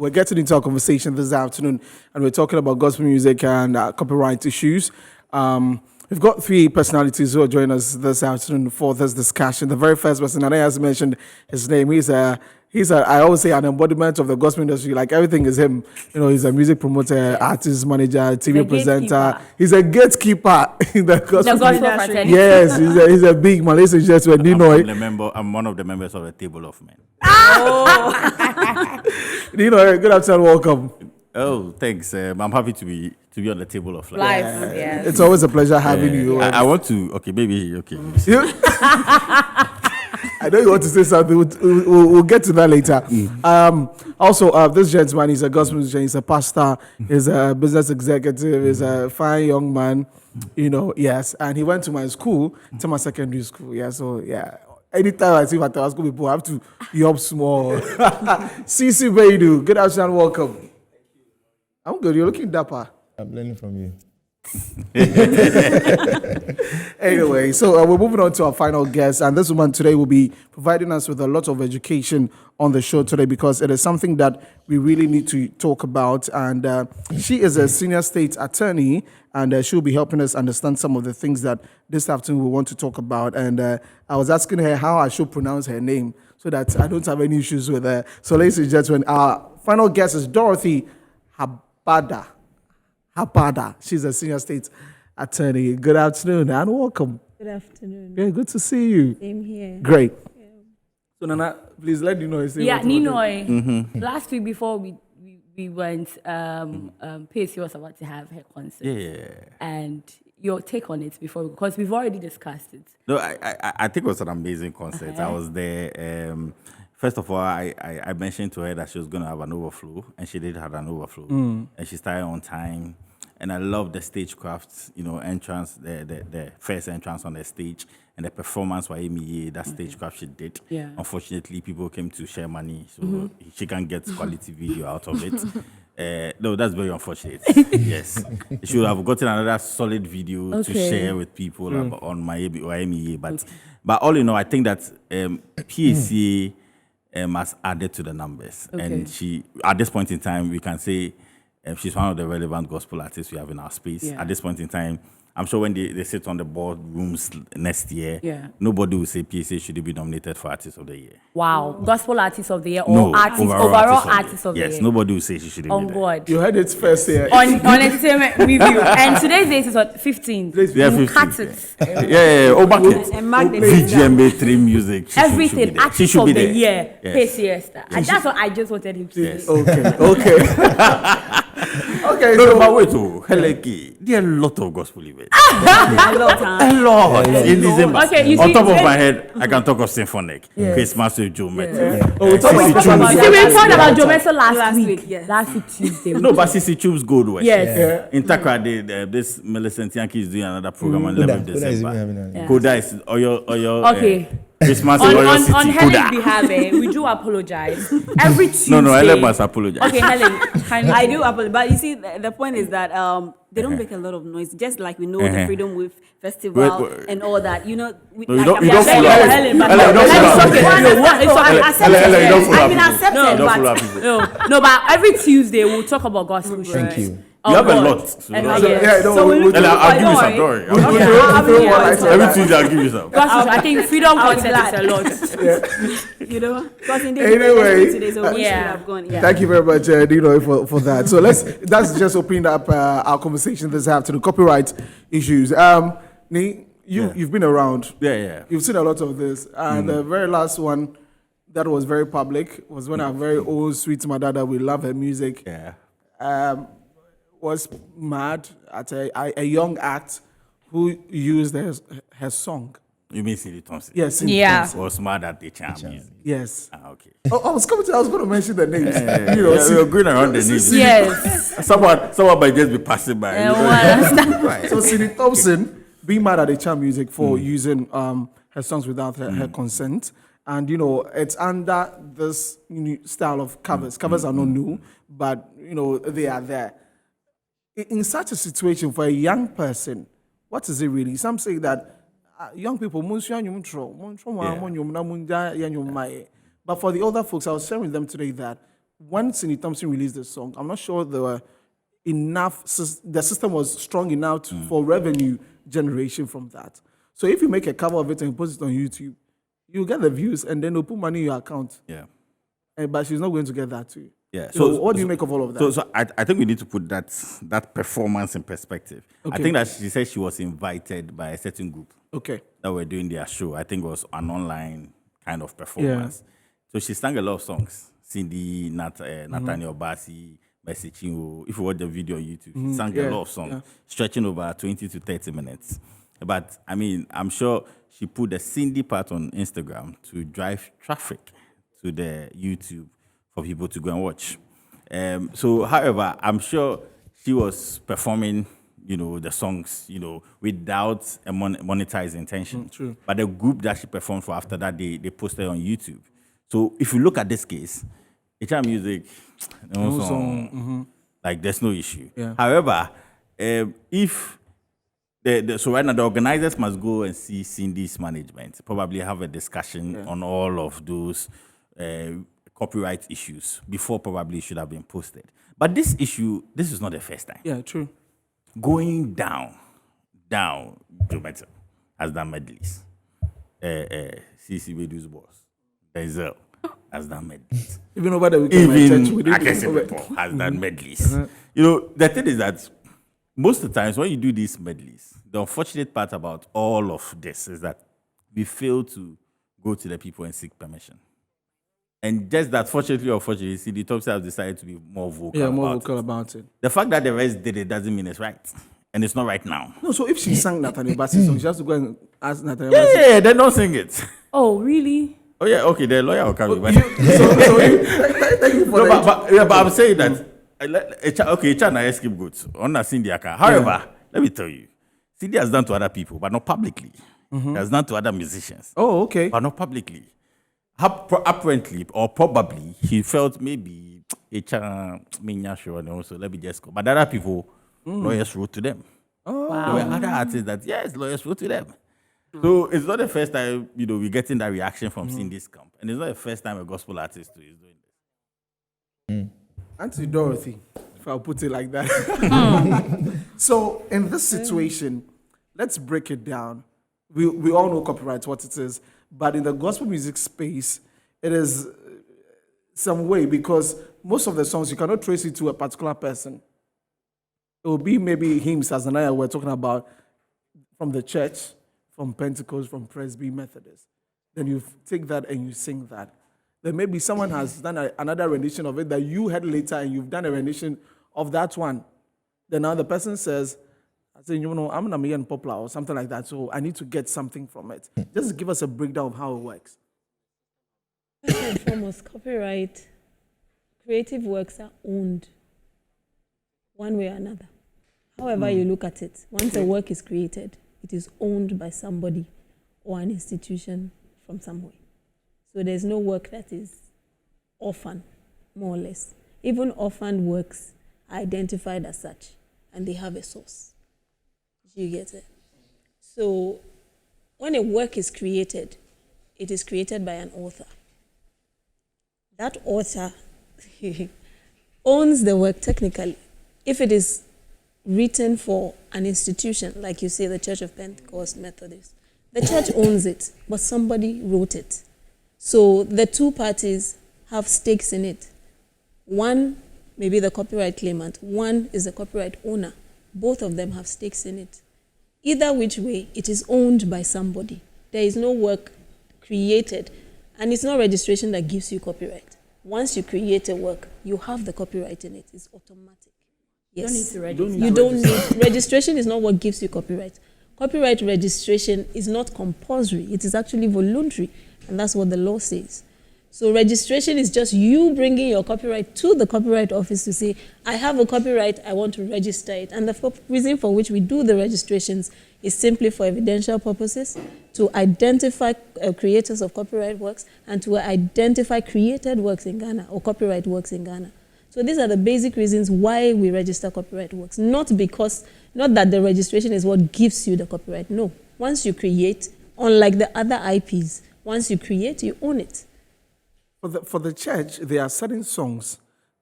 we're getting into our conversation this afternoon, and we're talking about gospel music and copyright issues. We've got three personalities who are joining us this afternoon for this discussion. The very first person, and I has mentioned his name. I always say an embodiment of the gospel industry. Like everything is him. He's a music promoter, artist manager, TV presenter. He's a gatekeeper in the gospel industry. Yes, he's a big man. Ladies and gentlemen, I'm one of the members of the Table of Men. Ninoy, good afternoon, welcome. Oh, thanks. I'm happy to be on the Table of Life. Yeah. It's always a pleasure having you. I want to. Okay, maybe. Okay. I know you want to say something. We'll get to that later. Also, this gentleman is a gospel musician. He's a pastor. He's a business executive. He's a fine young man. Yes. And he went to my school, to my secondary school. Yeah. So yeah. Anytime I see my school people, I have to be up small. Cici Baidu, good afternoon, welcome. I'm good. You're looking dapper. I'm learning from you. Anyway, so we're moving on to our final guest, and this woman today will be providing us with a lot of education on the show today because it is something that we really need to talk about. And she is a senior state attorney, and she'll be helping us understand some of the things that this afternoon we want to talk about. And I was asking her how I should pronounce her name so that I don't have any issues with her. So, ladies and gentlemen, our final guest is Dorothy Hapada. She's a senior state attorney. Good afternoon and welcome. Good afternoon. Yeah, good to see you. Same here. Great. Yeah. So Nana, please let Ninoy. Yeah, Ninoy. Last week before we went, Pacey was about to have her concert. Yeah. And your take on it because we've already discussed it. No, I think it was an amazing concert. I was there. First of all, I mentioned to her that she was going to have an overflow, and she did have an overflow. And she started on time. And I love the stagecraft, entrance, the first entrance on the stage, and the performance by Amy, that stagecraft she did. Yeah. Unfortunately, people came to share money, so she can't get quality video out of it. No, that's very unfortunate. Yes. She should have gotten another solid video to share with people on my Amy. But all in all, I think that PACA has added to the numbers. Okay. And she, at this point in time, we can say she's one of the relevant gospel artists we have in our space. Yeah. At this point in time, I'm sure when they sit on the board rooms next year, nobody will say PACA should be nominated for Artist of the Year. Wow. Gospel Artist of the Year or overall Artist of the Year? Yes, nobody will say she should be. On board. You heard it first here. On Entertainment Review. And today's date is what? 15. Yeah, 15. Cut it. Oh, market. VGMA3 music. Everything. Artist of the Year. PACA. And that's what I just wanted him to say. Okay. Okay, no, but wait, Heleki, there are a lot of gospel events. A lot. In December. Okay, on top of my head, I can talk of Symphonic, Christmas with Joe Metro. We talked about Joe Metro last week. Last week Tuesday. No, but Cici Chube's Gold West. Yes. In Takra, this Millicent Yankee is doing another program on 11th December. Koda is okay. Christmas on Helen's behalf, we do apologize. Every Tuesday. No, Helen must apologize. Okay, Helen. I do apologize. But you see, the point is that they don't make a lot of noise. Just like we know the Freedom Wave Festival and all that. You don't follow up. Helen, I've been accepted. No, but every Tuesday we'll talk about gospel. Thank you. You have a lot. So I'll give you some. Every Tuesday I'll give you some. I think freedom concept is a lot. Because anyway, thank you very much, Dino, for that. So that's just opening up our conversation this afternoon. Copyright issues. You've been around. Yeah. You've seen a lot of this. The very last one that was very public was when our very old sweet mother that we love her music. Yeah. Was mad at a young act who used her song. You mean Cindy Thompson? Yes. Thompson. Was mad at the charm music. Yes. Okay. I was going to mention the names. We're going around the names. Yes. Someone might just be passing by. Right. So Cindy Thompson being mad at the charm music for using her songs without her consent. And, it's under this style of covers. Covers are not new, but, they are there. In such a situation for a young person, what is it really? Some say that young people, but for the older folks, I was sharing with them today that when Cindy Thompson released the song, I'm not sure there were enough, the system was strong enough for revenue generation from that. So if you make a cover of it and you post it on YouTube, you get the views and then they'll put money in your account. Yeah. But she's not going to get that too. Yeah. So what do you make of all of that? So I think we need to put that performance in perspective. I think that she said she was invited by a certain group Okay. that were doing their show. I think it was an online kind of performance. So she sang a lot of songs. Cindy, Nathaniel Bassi, Mercy Chinwo. If you watch the video on YouTube, she sang a lot of songs, stretching over 20 to 30 minutes. But I mean, I'm sure she put the Cindy part on Instagram to drive traffic to the YouTube for people to go and watch. So, however, I'm sure she was performing, the songs, without a monetized intention. True. But the group that she performed for after that, they posted on YouTube. So, if you look at this case, HR Music, like there's no issue. Yeah. However, if so right now the organizers must go and see Cindy's management, probably have a discussion on all of those copyright issues before probably it should have been posted. But this issue, this is not the first time. Yeah, true. Going down, Joe Metzel has done medleys. CC Bedu's boss, Denzel, has done medleys. Even over the weekend, my church, we Even did Akese has done medleys. The thing is that most of the times when you do these medleys, the unfortunate part about all of this is that we fail to go to the people and seek permission. And just that, fortunately or unfortunately, Cindy Thompson has decided to be more vocal about it. The fact that the rest did it doesn't mean it's right. And it's not right now. No, so if she sang Nathaniel Bassey's song, she has to go and ask Nathaniel Bassey. Yeah, then don't sing it. Oh, really? Oh, yeah, okay, the lawyer will come. But Thank you for that. but I'm saying that, okay, China scapegoats on Cindy Aka. However, let me tell you, Cindy has done to other people, but not publicly. Has done to other musicians, Oh, okay. but not publicly. Apparently, or probably, he felt maybe so let me just go. But other people, lawyers wrote to them. There were other artists that, yes, lawyers wrote to them. So it's not the first time, we're getting that reaction from Cindy's camp. And it's not the first time a gospel artist is doing this. Auntie Dorothy, if I'll put it like that. So in this situation, let's break it down. We all know copyright, what it is. But in the gospel music space, it is some way because most of the songs, you cannot trace it to a particular person. It will be maybe hymns, as Anaya we're talking about, from the church, from Pentecost, from Presby, Methodist. Then you take that and you sing that. Then maybe someone has done another rendition of it that you heard later and you've done a rendition of that one. Then now the person says, I'm not making popular or something like that, so I need to get something from it. Just give us a breakdown of how it works. First and foremost, copyright, creative works are owned one way or another. However you look at it, once a work is created, it is owned by somebody or an institution from somewhere. So there's no work that is orphan, more or less. Even orphaned works are identified as such, and they have a source. You get it? So when a work is created, it is created by an author. That author owns the work technically. If it is written for an institution, like you say, the Church of Pentecost Methodist, the church owns it, but somebody wrote it. So the two parties have stakes in it. One may be the copyright claimant, one is the copyright owner. Both of them have stakes in it. Either which way, it is owned by somebody. There is no work created, and it's not registration that gives you copyright. Once you create a work, you have the copyright in it. It's automatic. Yes. You don't need to register. You don't need, registration is not what gives you copyright. Copyright registration is not compulsory. It is actually voluntary, and that's what the law says. So registration is just you bringing your copyright to the Copyright Office to say, I have a copyright, I want to register it. And the reason for which we do the registrations is simply for evidential purposes, to identify creators of copyright works and to identify created works in Ghana or copyright works in Ghana. So these are the basic reasons why we register copyright works. Not that the registration is what gives you the copyright. No. Once you create, unlike the other IPs, once you create, you own it. For the church, there are certain songs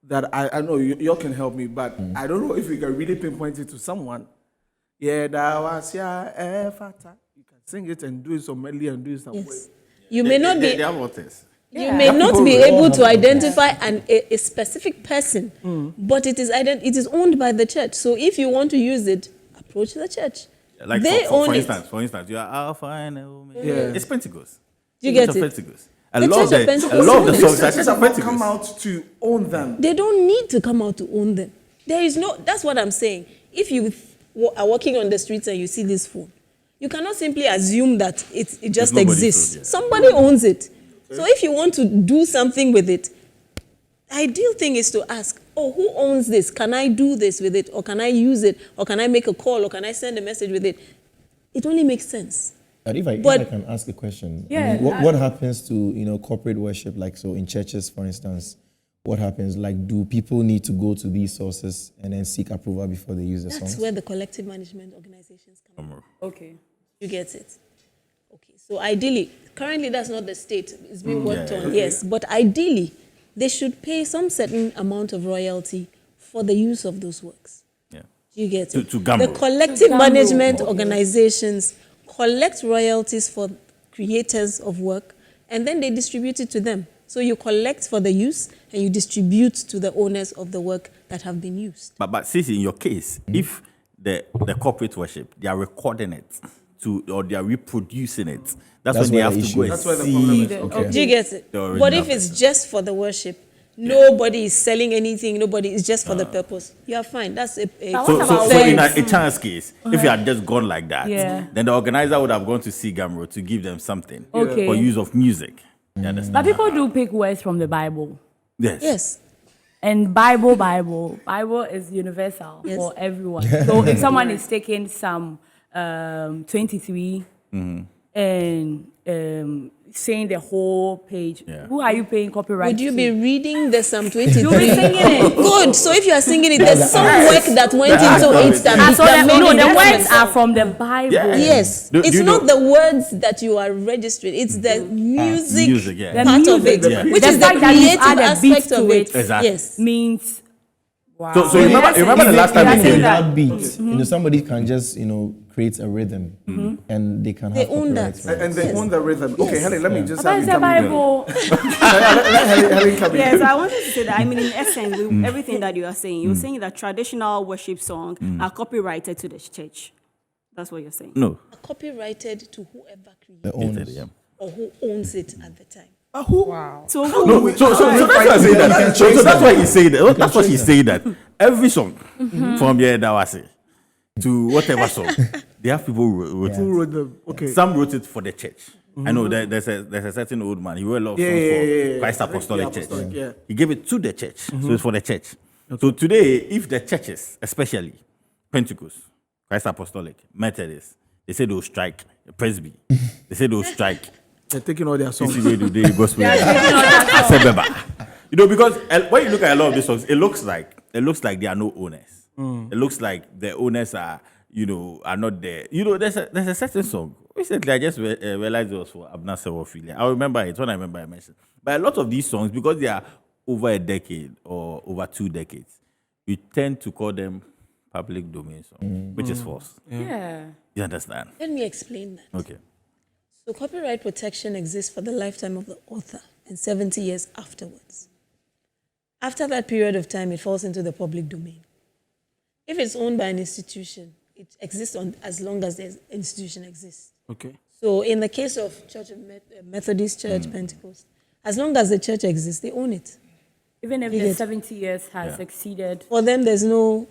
that I know you can help me, but I don't know if you can really pinpoint it to someone. Yeah, that was fata. You can sing it and do it some medley and do it some way. Yes. You may not be. They have authors. You may not be able to identify a specific person, but it is owned by the church. So if you want to use it, approach the church. Like They for own it. instance, you are Alpha and Omega. Yeah. It's Pentecost. You get It's it? Pentecost. I The love Church of the Pentecost I love the own it. songs that Churches are have not Pentecost. come out to own them. They don't need to come out to own them. There is no. That's what I'm saying. If you are walking on the streets and you see this phone, you cannot simply assume that it just nobody's exists. phone, yeah. Somebody owns it. So if you want to do something with it, the ideal thing is to ask, oh, who owns this? Can I do this with it? Or can I use it? Or can I make a call? Or can I send a message with it? It only makes sense. But if I But- can ask a question, Yeah, what happens to corporate worship, like so in churches, for instance, what happens? Like, do people need to go to these sources and then seek approval before they use the That's songs? where the collective management organizations come in. Okay. You get it? Okay. So ideally, currently that's not the state. It's being worked on, yes. But ideally, they should pay some certain amount of royalty for the use of those works. Yeah. You get To- it? to Gambro. The collective To Gambro. management organizations collect royalties for creators of work, and then they distribute it to them. So you collect for the use, and you distribute to the owners of the work that have been used. But see, in your case, if the corporate worship, they are recording it or they are reproducing it, that's when they where have the to issue go is. and That's where the see. problem is. Okay. Do you get it? The original But if it's person. just for the worship, nobody is selling anything, nobody is just for the purpose, you are fine. That's a But So, what so, about so in words? a chance case, if you had just gone like that, Yeah. then the organizer would have gone to see Gamro to give them something Okay. for use of music. You understand? But people do pick words from the Bible. Yes. yes. And Bible is universal Yes. for everyone. So if someone is taking Psalm 23 and saying the whole page, Yeah. who are you paying copyright Would you to? be reading the Psalm 23? You'll be singing it. Good. So if you are singing it, there's some work that went That's into what it it that, Ah, so that made no, it the different. words are from the Bible. Yeah. Yes, Do it's you not know- the words that you are registering. It's the music, music, yeah. The part of music, it, yeah. which The is the fact that you creative add a beat aspect to of it. it. Exactly. Yes. Means wow. So you remember the last time That's we it. came? Without beats, somebody can just create a rhythm, and they can They have own copyrights that. for it. And they Yes. own the rhythm. Okay, Helen, let me just But have it's you the come in. Bible. Let Helen come in. Yeah, so I wanted to say that, I mean, in essence, with everything that you are saying, you're saying that traditional worship songs are copyrighted to the church. That's what you're saying. No. Copyrighted to whoever created The owners. Yeah. or who owns it at the time. So No, so that's why I say that. So that's why he say that. That's why he say that. Every song from Yaya Dawasi to whatever song, they have people who wrote Who it. wrote the? Okay. Some wrote it for the church. I know there's a certain old man. He wrote a lot of songs for Christ Apostolic Church. Apostolic, yeah. He gave it to the church, so it's for the church. So today, if the churches, especially Pentecost, Christ Apostolic, Methodist, they say they'll strike. Presby, they say they'll strike. They're taking all their songs. This is the gospel. Sebeba. Because when you look at a lot of these songs, it looks like there are no owners. It looks like the owners are not there. There's a certain song. Recently, I just realized it was for Abner Sewophilia. I remember it when I mentioned. But a lot of these songs, because they are over a decade or over 2 decades, we tend to call them public domain songs, which is false. Yeah. You understand? Let me explain that. Okay. So copyright protection exists for the lifetime of the author and 70 years afterwards. After that period of time, it falls into the public domain. If it's owned by an institution, it exists as long as the institution exists. Okay. So in the case of Church of Methodist Church, Pentecost, as long as the church exists, they own it. Even if You the get- 70 years has exceeded For them, there's no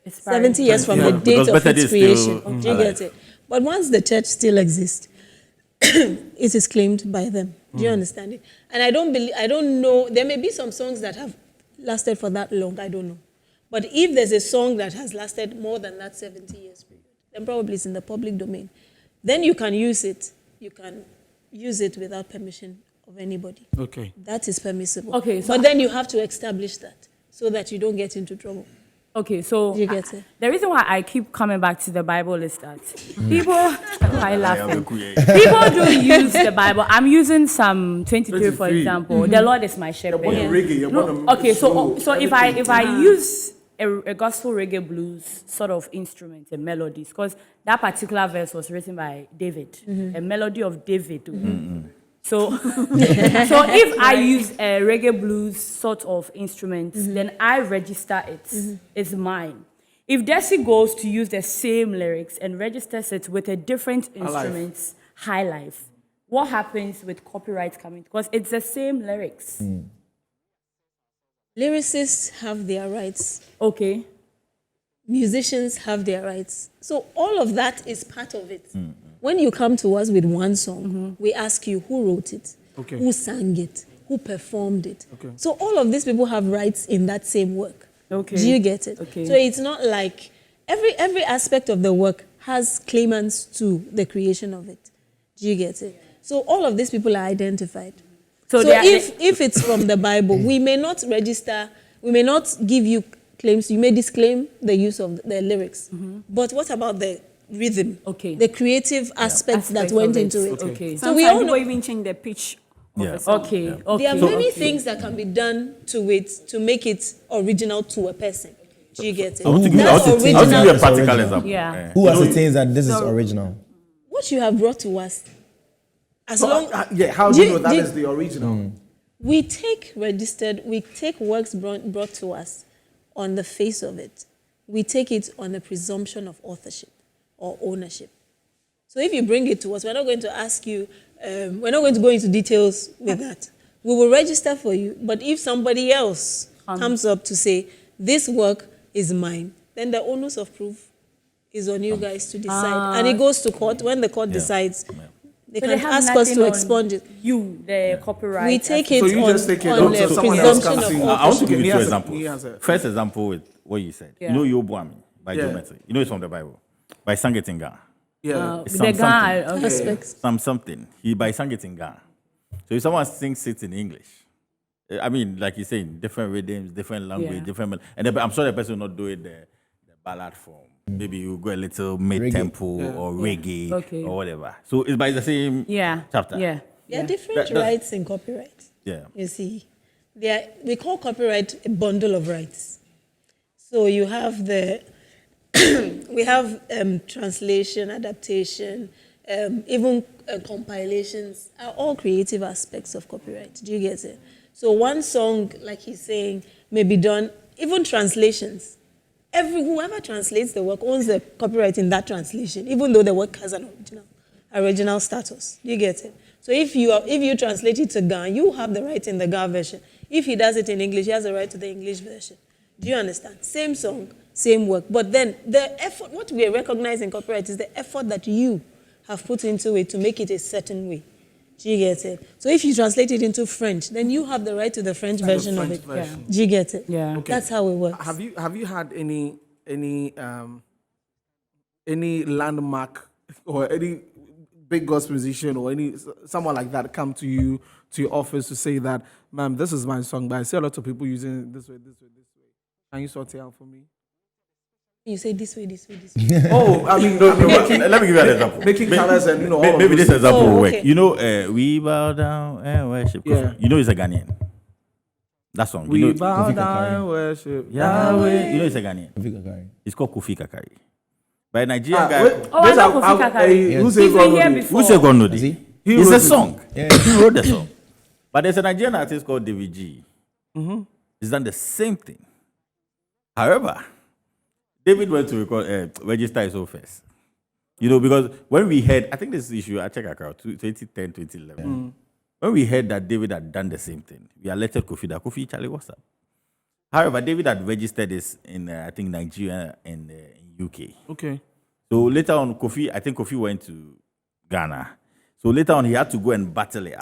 expiring 70 years from Yeah, the date because of its Methodist creation. still Do you get it? But once the church still exists, it is claimed by them. Do you understand it? And I don't know, there may be some songs that have lasted for that long, I don't know. But if there's a song that has lasted more than that 70 years period, then probably it's in the public domain. Then you can use it. You can use it without permission of anybody. Okay. That is permissible. Okay, so- but then you have to establish that so that you don't get into trouble. Okay, so Do you get it? the reason why I keep coming back to the Bible is that people, why laughing? Yeah. People do use the Bible. I'm using Psalm 23, for 23. example. The Lord is my shepherd. born in reggae, you're born in Okay, slow, so if I use a gospel reggae blues sort of instrument and melodies, because that particular verse was written by David, a melody of David. So, so if I use a reggae blues sort of instrument, then I register it. It's mine. If Desi goes to use the same lyrics and registers it with a different instrument, high life, what happens with copyright coming? Because it's the same lyrics. Lyricists have their rights. Okay. Musicians have their rights. So all of that is part of it. When you come to us with one song, we ask you who wrote it, Okay. who sang it, who performed it. Okay. So all of these people have rights in that same work. Okay. Do you get it? Okay. So it's not like every aspect of the work has claimants to the creation of it. Do you get it? So all of these people are identified. So they are- if it's from the Bible, we may not register, we may not give you claims, you may disclaim the use of the lyrics. But what about the rhythm? Okay. The creative aspects that Aspect went of it. into it. Okay. So we Sometimes all people know even change the pitch of Yeah. a song. Okay. Yeah. Okay. there are many things that can be done to it to make it original to a person. Do you get it? I want to give That's you a original. practical Original. example. Yeah. Who You know, ascertains that this is So- original? What you have brought to us, as So, long yeah, how do you Do- know that do- is the original? we take works brought to us on the face of it. We take it on the presumption of authorship or ownership. So if you bring it to us, we're not going to ask you, we're not going to go into details with that. We will register for you, but if somebody else comes up to say, this work is mine, then the onus of proof is on you guys to decide. And it goes to court. When the court decides, they So can have ask us nothing to on expunge it. You, the copyright. We take it So you on, just take it on on, the so someone else presumption comes of in. I want to authorship. give you He two has a- examples. he has a- First example with what you said. Yeah. You know Yobuami by Yeah. Geometry. You know it's from the Bible. By sang it in Ghana. Yeah. It's The some guy. something. Okay. Aspects. Some something. He by sang it in Ghana. So if someone sings it in English, I mean, like you're saying, different rhythms, different language, Yeah. different. And I'm sure the person will not do it the ballad form. Maybe you go a little mid-tempo or reggae Okay. or whatever. So it's by the same Yeah. chapter. Yeah. There are different That- rights in copyright. Yeah. You see, we call copyright a bundle of rights. So you have we have translation, adaptation, even compilations are all creative aspects of copyright. Do you get it? So one song, like he's saying, may be done, even translations. Whoever translates the work owns the copyright in that translation, even though the work has an original status. Do you get it? So if you translate it to Ga, you have the right in the Ga version. If he does it in English, he has the right to the English version. Do you understand? Same song, same work. But then the effort, what we recognize in copyright is the effort that you have put into it to make it a certain way. Do you get it? So if you translate it into French, then you have the right to the French version French of it. version. Do you get it? Yeah. Okay. That's how it works. Have you had any landmark or any big gospel musician or someone like that come to you to your office to say that, ma'am, this is my song, but I see a lot of people using it this way. Can you sort it out for me? You say this way, this way, this way. Oh, I mean, Let me give you an example. making colors and all Maybe of this those example Oh, will okay. work. You know, we bow down and worship. Yeah. You know, it's a Ghanaian. That song. We you know, bow Kofi down Kakari. and worship Yahweh. You know, it's a Ghanaian. Kofi Kakari. It's called Kofi Kakari. By a Nigerian guy. Oh, I know Kofi Kakari. Who He's says been here God before. Who said God know this? Is he? He It's wrote a it. song. Yeah. He wrote the song. But there's a Nigerian artist called David G. He's done the same thing. However, David went to register his own first. You know, because when we heard, I think this issue, I check account, 2010, 2011. When we heard that David had done the same thing, we alerted Kofi that Kofi, Charlie, what's up? However, David had registered this in, I think, Nigeria and in UK. Okay. So later on, I think Kofi went to Ghana. So later on, he had to go and battle it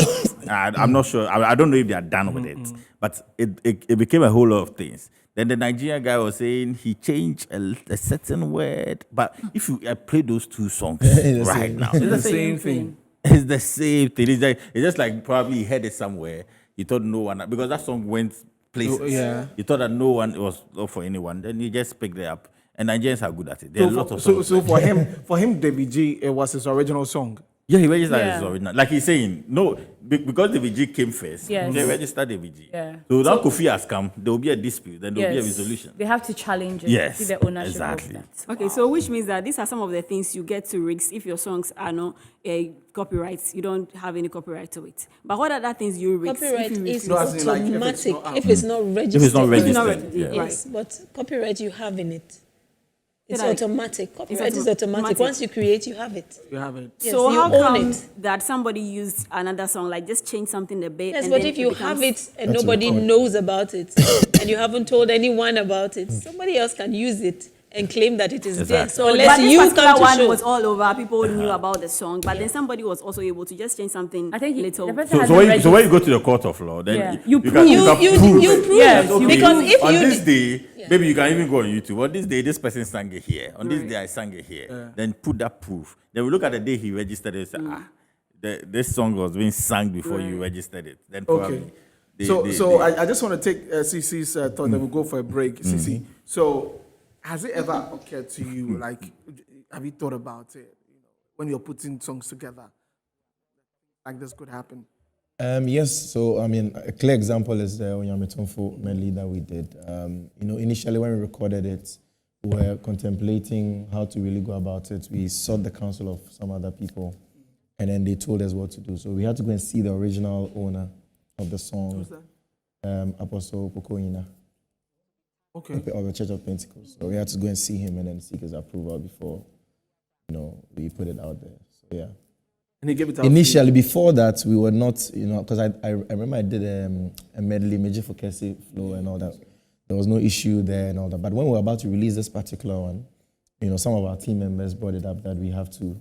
out. I'm not sure. I don't know if they are done with it. But it became a whole lot of things. Then the Nigerian guy was saying he changed a certain word. But if you play those two songs the right same. now, It's it's the the same thing. it's the same thing. It's just like probably he heard it somewhere. He thought no one, because that song went places. yeah. You thought that no one it was not for anyone. Then you just picked it up. And Nigerians are good at it. There are lots of songs. So for him, David G, it was his original song. Yeah, he registered Yeah. his original. Like he's saying, no, because David G came first, Yes. they registered David G. Yeah. So now Kofi has come, there will be a dispute, then there will be a resolution. They have to challenge it. Yes, See the ownership exactly. of that. Okay, so which means that these are some of the things you get to risk if your songs are not copyrights. You don't have any copyright to it. But what other things you risk? Copyright if you is No, as in, like, if it's automatic not if it's not registered. If it's not not registered, registered, yeah. right. Yes, but copyright you have in it. It's like- automatic. Copyright is automatic. automatic. Once you create, you have it. You have it. Yes, So you how own come it. that somebody used another song, like just change something a bit? Yes, and but then if you becomes- have it and That's a nobody record. knows about it, and you haven't told anyone about it, somebody else can use it and claim that it is there. Exactly. So But unless this you particular come to one show, was all over. People knew about the song, but then somebody was also able to just change something I think little. the person So, has so, when, been so when you go to the court of law, then Yeah. you, You can, prove- you can prove you it. prove Yes, it. you Because if on you this day, maybe you can even go on YouTube. On this day, this person sang it here. On this day, I sang it here. Then put that proof. Then we look at the day he registered it and say, this song was being sung before you registered it. Then probably. Okay. they- So they- I just want to take CC's thought, then we'll go for a break. CC, so has it ever occurred to you, like, have you thought about it, when you're putting songs together, like this could happen? Yes, so I mean, a clear example is the Onyamitonfo medley that we did. Initially when we recorded it, we were contemplating how to really go about it. We sought the counsel of some other people, and then they told us what to do. So we had to go and see the original owner of the song, Apostle Pokoina, Okay. of the Church of Pentecost. So we had to go and see him and then seek his approval before, we put it out there. So yeah. And he gave it out. Initially, before that, we were not, because I remember I did a medley, Major for Kessie flow and all that. There was no issue there and all that. But when we were about to release this particular one, some of our team members brought it up that we have to,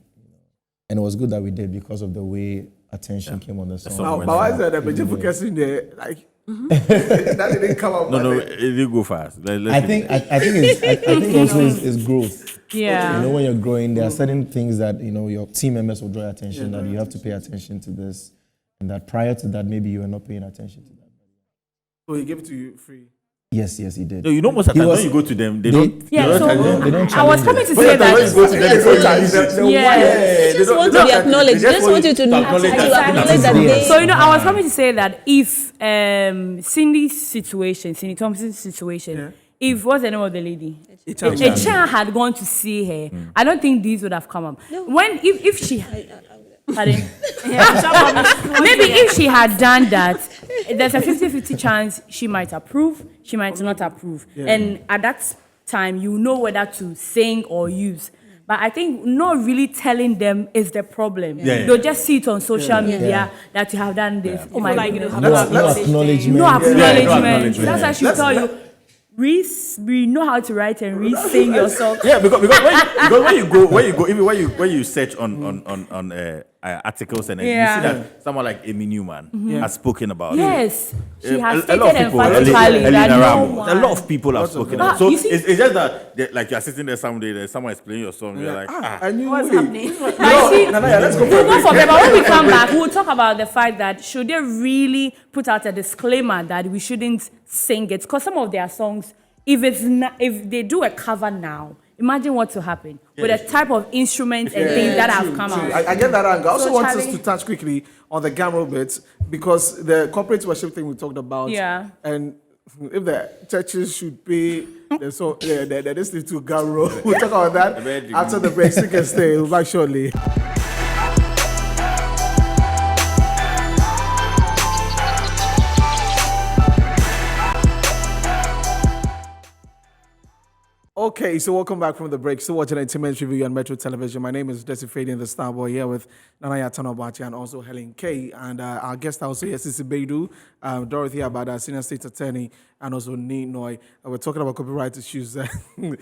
and it was good that we did because of the way attention came on the song. song But why is that? But just focusing there, like, that didn't come up. no, but it did go fast. I think also is growth. Yeah. When you're growing, there are certain things that your team members will draw attention that you have to pay attention to this, and that prior to that maybe you were not paying attention to that. So he gave it to you free. Yes, he did. No, most of the He time was- when you go to them, they they- don't. Yeah, they so don't they don't I was challenge coming it. to say that. They just want to be acknowledged. They just want you to acknowledge that they. So I was coming to say that if Cindy Thompson's situation, if what's the name of the lady? Echan had gone to see her, I don't think these would have come up. When if she pardon? Maybe if she had done that, there's a 50-50 chance she might approve, she might not approve. And at that time, you know whether to sing or use. But I think not really telling them is the problem. Yeah. They'll just see it on social media that you have done this. Oh my Like, goodness. have No to acknowledgement. acknowledge No acknowledgement. acknowledgement. That's why she will tell you, we know how to write and re-sing your song. Yeah, because when you search on articles and you see that someone like Amy Newman has spoken about it. Yes, she has A lot of stated people, emphatically Elena that no Ramos, one. a lot of people have spoken about it. Ah, So you see- it's just that, like you're sitting there someday, there's someone is playing your song, you're like, I knew What's it. happening? I see. Let's go for We'll a go break. for that, but when we come back, we'll talk about the fact that should they really put out a disclaimer that we shouldn't sing it? Because some of their songs, if they do a cover now, imagine what will happen with the type of instruments and things that have come out. I get that angle. I also So, want us Charlie- to touch quickly on the Gamro bit because the corporate worship thing we talked about. Yeah. And if the churches should pay the this thing to Gamro, we'll talk about that after the break. Stick and stay. We'll be back shortly. Okay, so welcome back from the break. Still watching Entertainment Review on Metro Television. My name is Desi Fadian, the Star Boy, here with Nanaya Tanobachi and also Helen Kay. And our guest also here, Sisi Beidu, Dorothy Abada, Senior State Attorney, and also Ni Noi. We're talking about copyright issues. I mean,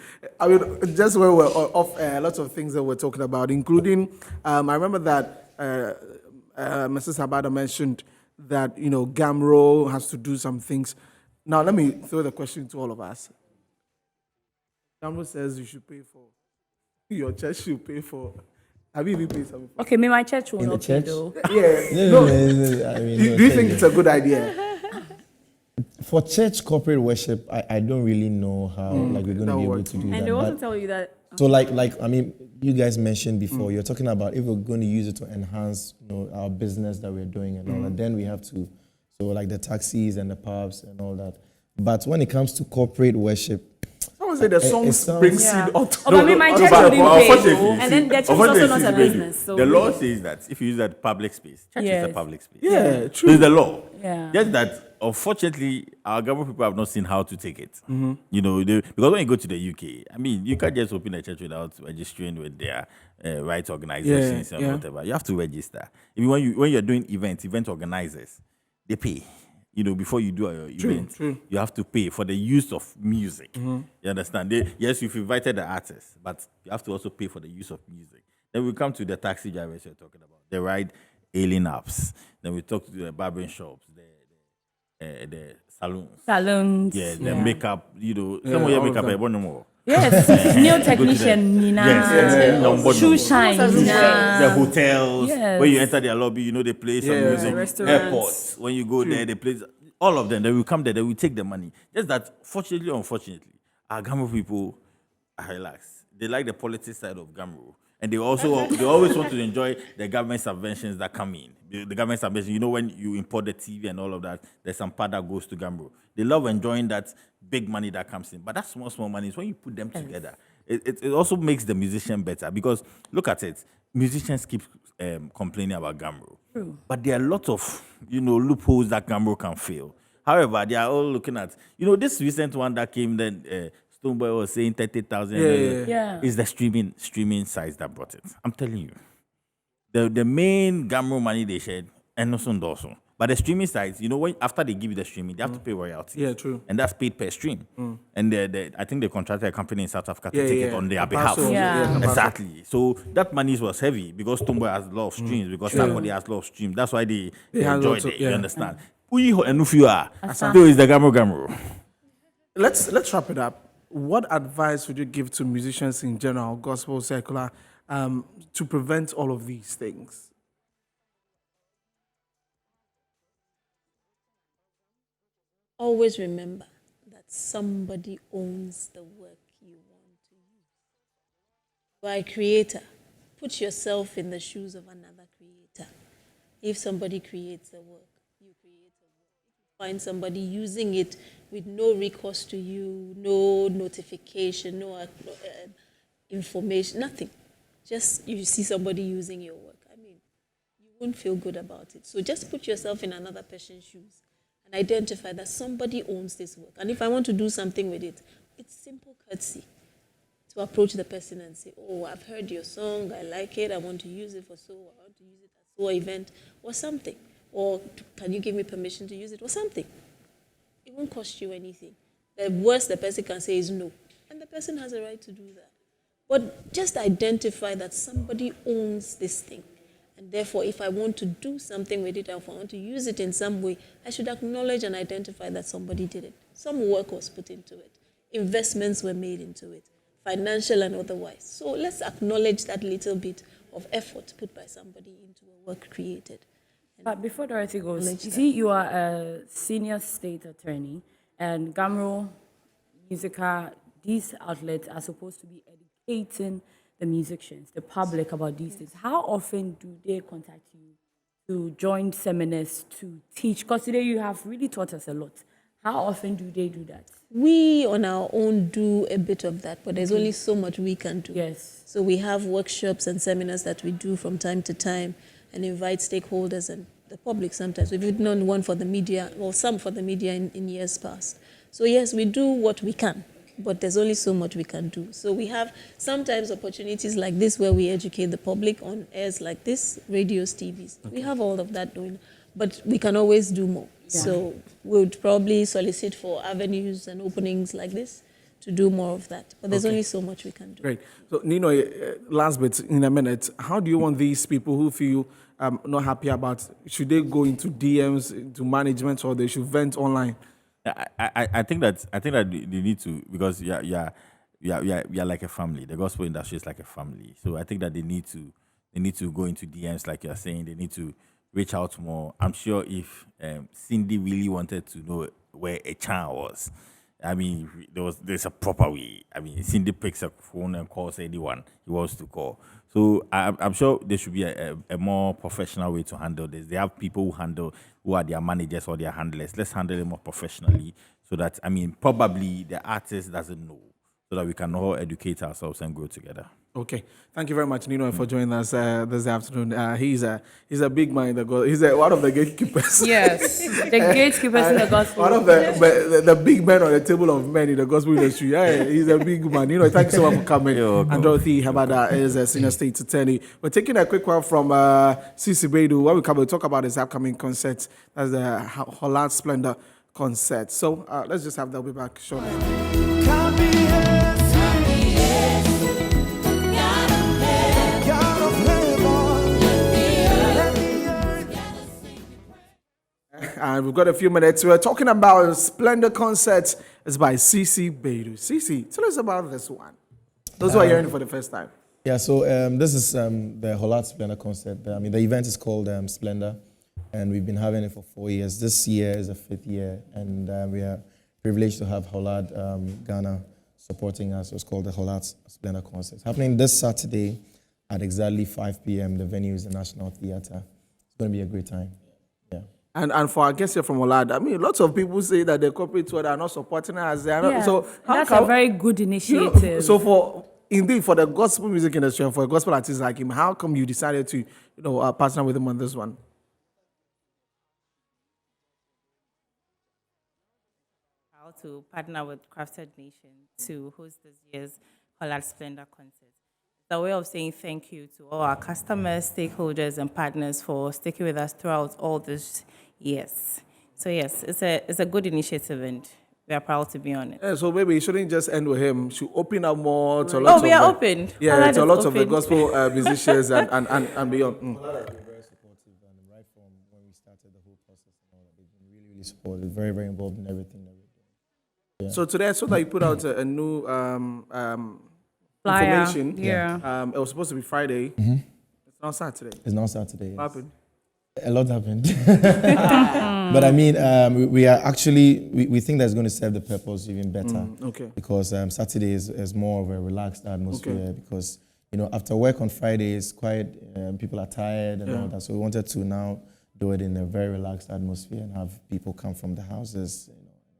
just where we're off lots of things that we're talking about, including, I remember that Mrs. Abada mentioned that, Gamro has to do some things. Now, let me throw the question to all of us. Gamro says you should pay for, your church should pay for. Have you even paid something for? Okay, my church will In the not pay church? though. Yeah. No, No. I mean, Do you think it's a good idea? For church corporate worship, I don't really know how like we're going to that be able works. to do that. And they also but- tell you that so like I mean, you guys mentioned before, you're talking about if we're going to use it to enhance, our business that we're doing and all that, then we have to, so like the taxis and the pubs and all that. But when it comes to corporate worship, I would say the songs sounds- bring Yeah. seed onto Oh, but I mean, my church But wouldn't pay. unfortunately, And then the church is unfortunately, also not a see, business, so the law really- says that if you use that public space, church is Yes. a public space. Yeah, So true. it's the law. Yeah. Just that, unfortunately, our government people have not seen how to take it. Mm-hmm. Because when you go to the UK, I mean, you can't just open a church without registering with their rights organizations and yeah. whatever. You have to register. Even when you're doing event organizers, they pay. Before you do your event, true. you have to pay for the use of music. You understand? Yes, you've invited the artists, but you have to also pay for the use of music. Then we come to the taxi drivers you're talking about. They ride alien apps. Then we talk to the barbering shops, the salons. Salons. Yeah, the makeup, some of all your of makeup, them. I want no more. Yes. Nail technician, Nina. Yes. Shoe shine, The Nina. hotels, Yes. when you enter their lobby, they play some Yeah. music. Restaurants. Airports, when you go there, they play all of them. They will come there, they will take the money. Just that, fortunately or unfortunately, our Gamro people are relaxed. They like the politics side of Gamro. And they always want to enjoy the government subventions that come in. The government subvention, when you import the TV and all of that, there's some part that goes to Gamro. They love enjoying that big money that comes in. But that small money is when you put them together. It also makes the musician better because look at it. Musicians keep complaining about Gamro. But there are a lot of, loopholes that Gamro can fill. However, they are all looking at, this recent one that came then, Stoneboy was saying 30,000. Yeah. It's the streaming sites that brought it. I'm telling you. The main Gamro money they shared, and also. But the streaming sites, when after they give you the streaming, they have to pay royalties. Yeah, true. And that's paid per stream. And I think they contracted a company in South Africa to Yeah, take yeah, it on their yeah. behalf. Paso, Yeah. Paso. Exactly. So that money was heavy because Stoneboy has a lot of streams, because Starboy has a lot of streams. That's why they have enjoyed lots of- it. yeah. You understand? Uyi and Ufua. Still is the Gamro. Let's wrap it up. What advice would you give to musicians in general, gospel, secular, to prevent all of these things? Always remember that somebody owns the work you want to use. You are a creator. Put yourself in the shoes of another creator. If somebody creates a work, you create a work. Find somebody using it with no recourse to you, no notification, no information, nothing. Just you see somebody using your work. I mean, you won't feel good about it. So just put yourself in another person's shoes and identify that somebody owns this work. And if I want to do something with it, it's simple courtesy to approach the person and say, oh, I've heard your song, I like it, I want to use it for so, I want to use it at so event or something. Or can you give me permission to use it or something? It won't cost you anything. The worst the person can say is no. And the person has a right to do that. But just identify that somebody owns this thing. And therefore, if I want to do something with it, or if I want to use it in some way, I should acknowledge and identify that somebody did it. Some work was put into it. Investments were made into it, financial and otherwise. So let's acknowledge that little bit of effort put by somebody into a work created. But before Dorothy goes, Acknowledge you that. see, you are a senior state attorney, and Gamro, Musica, these outlets are supposed to be educating the musicians, the public about these things. How often do they contact you to join seminars to teach? Because today you have really taught us a lot. How often do they do that? We on our own do a bit of that, but there's only so much we can do. Yes. So we have workshops and seminars that we do from time to time and invite stakeholders and the public sometimes. We've done one for the media, or some for the media in years past. So yes, we do what we can, but there's only so much we can do. So we have sometimes opportunities like this where we educate the public on airs like this, radios, TVs. We have all of that doing, but we can always do more. So we would probably solicit for avenues and openings like this to do more of that. But there's only so much we can do. Great. So, Nino, last bit in a minute. How do you want these people who feel not happy about, should they go into DMs, to management, or they should vent online? I think that they need to, because you're like a family. The gospel industry is like a family. So I think that they need to go into DMs, like you're saying. They need to reach out more. I'm sure if Cindy really wanted to know where a child was. I mean, there's a proper way. I mean, Cindy picks a phone and calls anyone he wants to call. So I'm sure there should be a more professional way to handle this. They have people who are their managers or their handlers. Let's handle it more professionally so that, I mean, probably the artist doesn't know, so that we can all educate ourselves and grow together. Okay, thank you very much, Nino, for joining us this afternoon. He's a big man in the gospel. He's one of the gatekeepers. Yes, the gatekeepers in the gospel. One of the big men on the table of men in the gospel industry. Yeah, he's a big man. You know, thank you so much for coming. And Dorothy Habada is a senior state attorney. We're taking a quick one from Cici Beidou. When we come, we'll talk about his upcoming concert. That's the Holland Splendor concert. So let's just have that. We'll be back shortly. And we've got a few minutes. We're talking about Splendor Concert. It's by Cici Beidou. Cici, tell us about this one. Those who are hearing it for the first time. Yeah, so this is the Holland Splendor concert. I mean, the event is called Splendor, and we've been having it for 4 years. This year is the 5th year, and we are privileged to have Holland Ghana supporting us. So it's called the Holland Splendor concert. It's happening this Saturday at exactly 5 p.m. The venue is the National Theatre. It's going to be a great time. Yeah. And for our guests here from Holland, I mean, lots of people say that the corporate world are not supporting us. They are not, Yeah, so that's a very good initiative. So for the gospel music industry and for a gospel artist like him, how come you decided to, partner with him on this one? How to partner with Crafted Nation to host this year's Holland Splendor concert. It's a way of saying thank you to all our customers, stakeholders, and partners for sticking with us throughout all these years. So yes, it's a good initiative, and we are proud to be on it. Yeah, so maybe it shouldn't just end with him. Should open up more to lots we are open. Yeah, Holland to is lots of the open. gospel musicians and beyond. Holland has been very supportive, and right from when we started the whole process and all that, they've been really, really supportive, very, very involved in everything that we're doing. So today I saw that you put out a new Flyer, information. yeah. It was supposed to be Friday. It's not Saturday. It's now Saturday. Yes. What happened? A lot happened. But I mean, we are actually, we think that's going to serve the purpose even better. Okay. Because Saturday is more of a relaxed atmosphere because, after work on Friday is quite, people are tired and all that. So we wanted to now do it in a very relaxed atmosphere and have people come from the houses,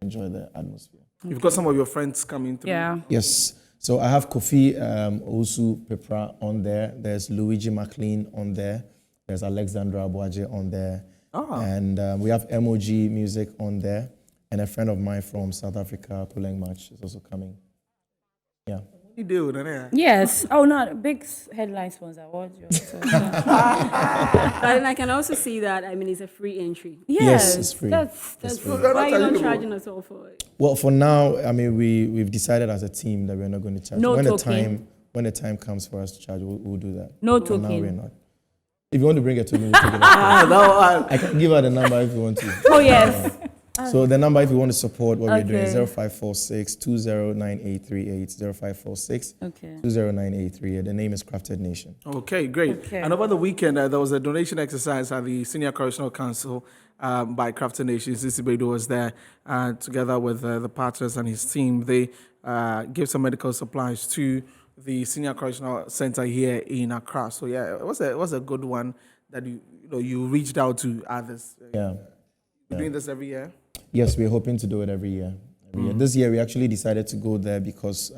enjoy the atmosphere. You've got some of your friends coming through. Yeah. Yes. So I have Kofi Osu Pepra on there. There's Luigi McLean on there. There's Alexandra Abuaje on there. And we have MOG Music on there. And a friend of mine from South Africa, Puleng Match, is also coming. Yeah. What you do, Nana? Yes. Oh, no, big headline sponsor. What? And I can also see that, it's a free entry. Yes, it's free. That's free. Why are you not charging us all for it? Well, for now, we've decided as a team that we're not going to charge. No when token. When the time comes for us to charge, we'll do that. No For now, token. we're not. If you want to bring it to me, we'll take it out. I can give her the number if you want to. Oh, yes. So the number if you want to support what we're doing is Okay. 0546 209838 0546 Okay. 209838. The name is Crafted Nation. Okay, great. Okay. And over the weekend, there was a donation exercise at the Senior Correctional Council by Crafted Nation. Cici Beidou was there together with the partners and his team. They gave some medical supplies to the Senior Correctional Center here in Accra. So yeah, it was a good one that you reached out to others. Yeah. You're doing this every year? Yes, we're hoping to do it every year. This year we actually decided to go there because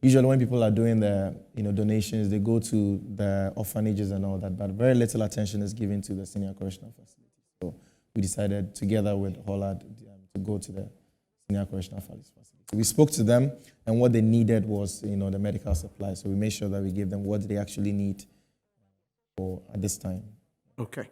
usually when people are doing the donations, they go to the orphanages and all that, but very little attention is given to the senior correctional facility. So we decided together with Holland to go to the senior correctional facility. We spoke to them, and what they needed was the medical supplies. So we made sure that we gave them what they actually need at this time. Okay.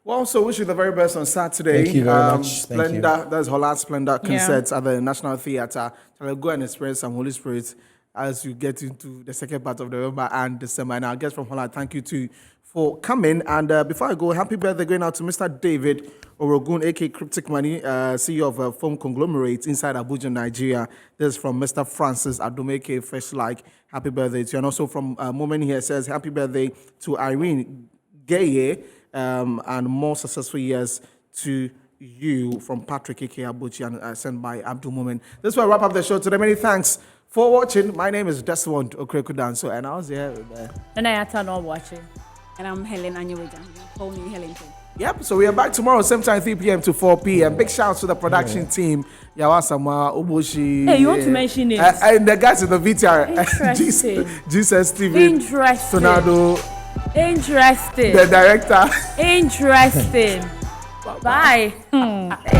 Well, so wish you the very best on Saturday. Thank you very much. Thank Splendor, that's Holland Splendor concerts at the National Theatre. So go and experience some Holy Spirit as you get into the second part of November and December. And our guest from Holland, thank you too for coming. And before I go, happy birthday going out to Mr. David Orogun, aka Cryptic Money, CEO of a phone conglomerate inside Abuja, Nigeria. This is from Mr. Francis Adomeke Fresh Like. Happy birthday to you. And also from Moment here says, happy birthday to Irene Gaye. And more successful years to You from Patrick Ike Abuchi and sent by Abdul Moment. This will wrap up the show today. Many thanks for watching. My name is Desmond Okrekudanso, and I was here with And I had not watching. And I'm Helen Anyeweja. Call me Helen. Yep, so we are back tomorrow, same time, 3 p.m. to 4 p.m. Big shouts to the production team, Yawasama, Uboshi. Hey, you want to mention it? And the guys in the VTR, Interesting. Jesus Steven, Interesting. Tornado, Interesting. the director. Interesting. Bye.